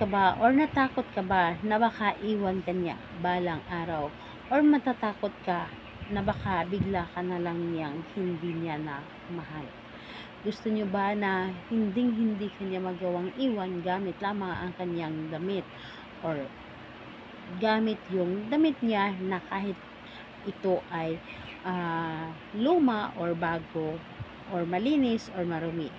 ba or natakot ka ba na baka iwan ka niya balang araw? Or matatakot ka na baka bigla ka na lang niyang hindi niya na mahal? Gusto niyo ba na hindi kanya magawang iwan gamit lamang ang kanyang damit or gamit yung damit niya na kahit ito ay luma or bago or malinis or marumi?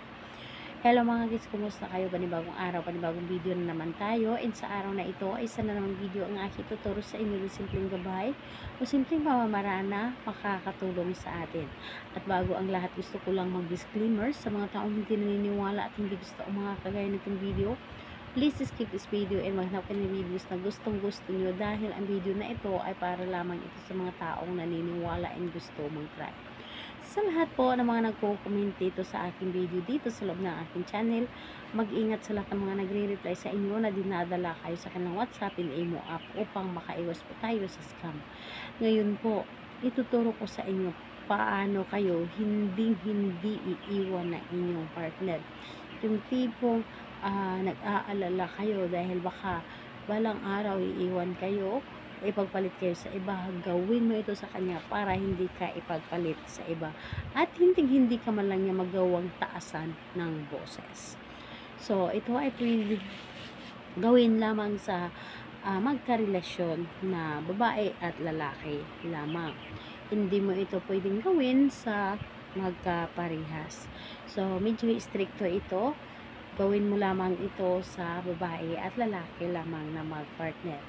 Hello mga kids, kumusta kayo? Panibagong araw, panibagong video na naman tayo. And sa araw na ito ay isa na naman video ang aking tuturo sa inyo ng simpleng gabay o simpleng pamamaraan na makakatulong sa atin. At bago ang lahat, gusto ko lang mag-disclaimer sa mga taong hindi naniniwala at hindi gusto ang mga kagaya nitong video. Please skip this video and maghanap kayo ng videos na gustong gusto nyo dahil ang video na ito ay para lamang ito sa mga taong naniniwala and gusto mag-try. Sa lahat po ng mga nagko-comment dito sa aking video dito sa loob ng aking channel, mag-ingat sa lahat ng mga nagre-reply sa inyo na dinadala kayo sa kanilang WhatsApp and Imo app upang makaiwas po tayo sa scam. Ngayon po, ituturo ko sa inyo paano kayo hindi iiwan ng inyong partner. Yung tipong nag-aalala kayo dahil baka balang araw iiwan kayo, ipagpalit kayo sa iba, gawin mo ito sa kanya para hindi ka ipagpalit sa iba at hindi ka man lang niya magawang taasan ng boses. So ito ay pwede gawin lamang sa magkarelasyon na babae at lalaki lamang. Hindi mo ito pwedeng gawin sa magkaparehas. So medyo stricto ito. Gawin mo lamang ito sa babae at lalaki lamang na magpartner.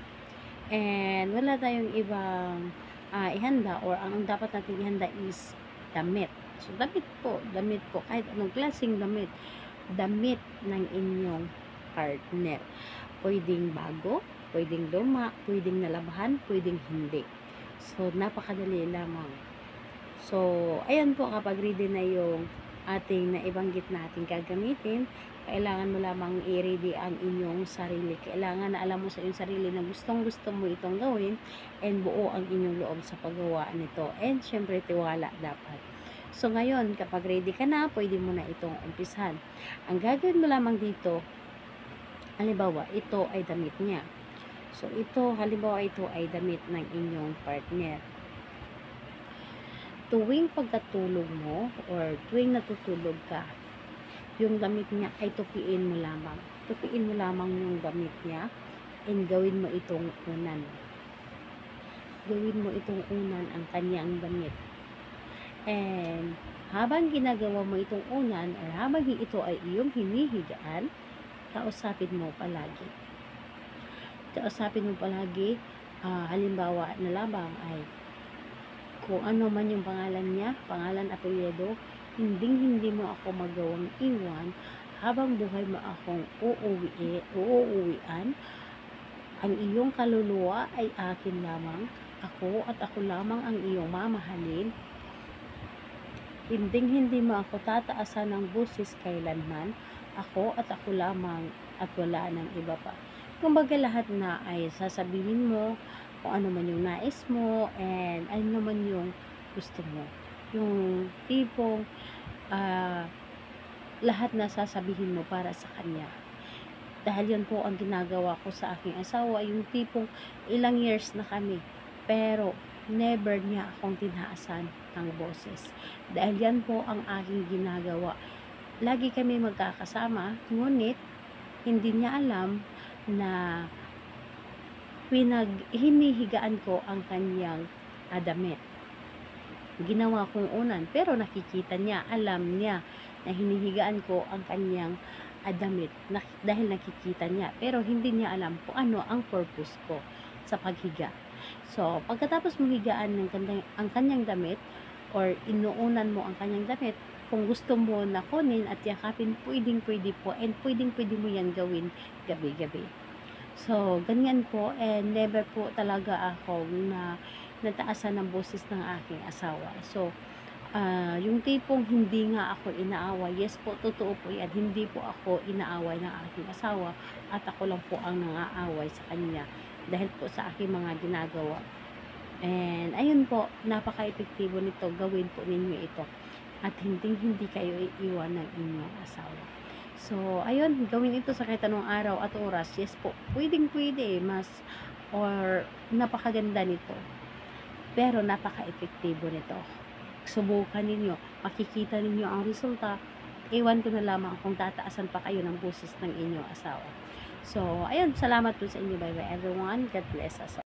And wala tayong ibang ihanda or ang dapat natin ihanda is damit. So damit po, kahit anong klaseng damit ng inyong partner. Pwedeng bago, pwedeng luma, pwedeng nalabahan, pwedeng hindi. So napakadali lamang. So ayan po, kapag ready na yung ating naibanggit natin gagamitin, kailangan mo lamang i-ready ang inyong sarili. Kailangan na alam mo sa iyong sarili na gustong-gusto mo itong gawin and buo ang inyong loob sa paggawa nito. And syempre, tiwala dapat. So ngayon, kapag ready ka na, pwede mo na itong umpisan. Ang gagawin mo lamang dito, halimbawa, ito ay damit niya. So halimbawa, ito ay damit ng inyong partner. Tuwing pagkatulog mo or tuwing natutulog ka, yung damit niya ay tupiin mo lamang. Tupiin mo lamang yung damit niya and gawin mo itong unan. Gawin mo itong unan ang kanyang damit. And habang ginagawa mo itong unan or habang ito ay iyong hinihigaan, kausapin mo palagi. Halimbawa na lamang ay kung ano man yung pangalan niya, pangalan, apelyido, hindi mo ako magawang iwan habang buhay mo akong uuwian. Ang iyong kaluluwa ay akin lamang, ako at ako lamang ang iyong mamahalin. Hindi mo ako tataasan ng boses kailanman, ako at ako lamang at wala ng iba pa. Kumbaga lahat na ay sasabihin mo kung ano man yung nais mo and ano naman yung gusto mo. Yung tipong lahat na sasabihin mo para sa kanya. Dahil yan po ang ginagawa ko sa aking asawa, yung tipong ilang years na kami, pero never niya akong tinaasan ng boses. Dahil yan po ang aking ginagawa. Lagi kami magkakasama, ngunit hindi niya alam na hinihigaan ko ang kanyang damit. Ginawa kong unan, pero nakikita niya, alam niya na hinihigaan ko ang kanyang damit dahil nakikita niya, pero hindi niya alam kung ano ang purpose ko sa paghiga. So pagkatapos mong higaan ang kanyang damit or inuunan mo ang kanyang damit, kung gusto mo na kunin at yakapin, pwede po, and pwede mo yan gawin gabi-gabi. So ganyan po, and never po talaga ako na nataasan ng boses ng aking asawa. So yung tipong hindi nga ako inaaway, yes po, totoo po yan, hindi po ako inaaway ng aking asawa at ako lang po ang nangaaway sa kanya dahil po sa aking mga ginagawa. And ayun po, napaka-epektibo nito, gawin po ninyo ito at hindi kayo iiwan ng inyong asawa. So, ayun, gawin ito sa kahit anong araw at oras. Yes po, pwedeng-pwede, mas or napakaganda nito. Pero napaka-epektibo nito. Subukan ninyo, makikita ninyo ang resulta. Ewan ko na lamang kung tataasan pa kayo ng boses ng inyong asawa. So, ayun, salamat po sa inyo. Bye-bye everyone. God bless us all.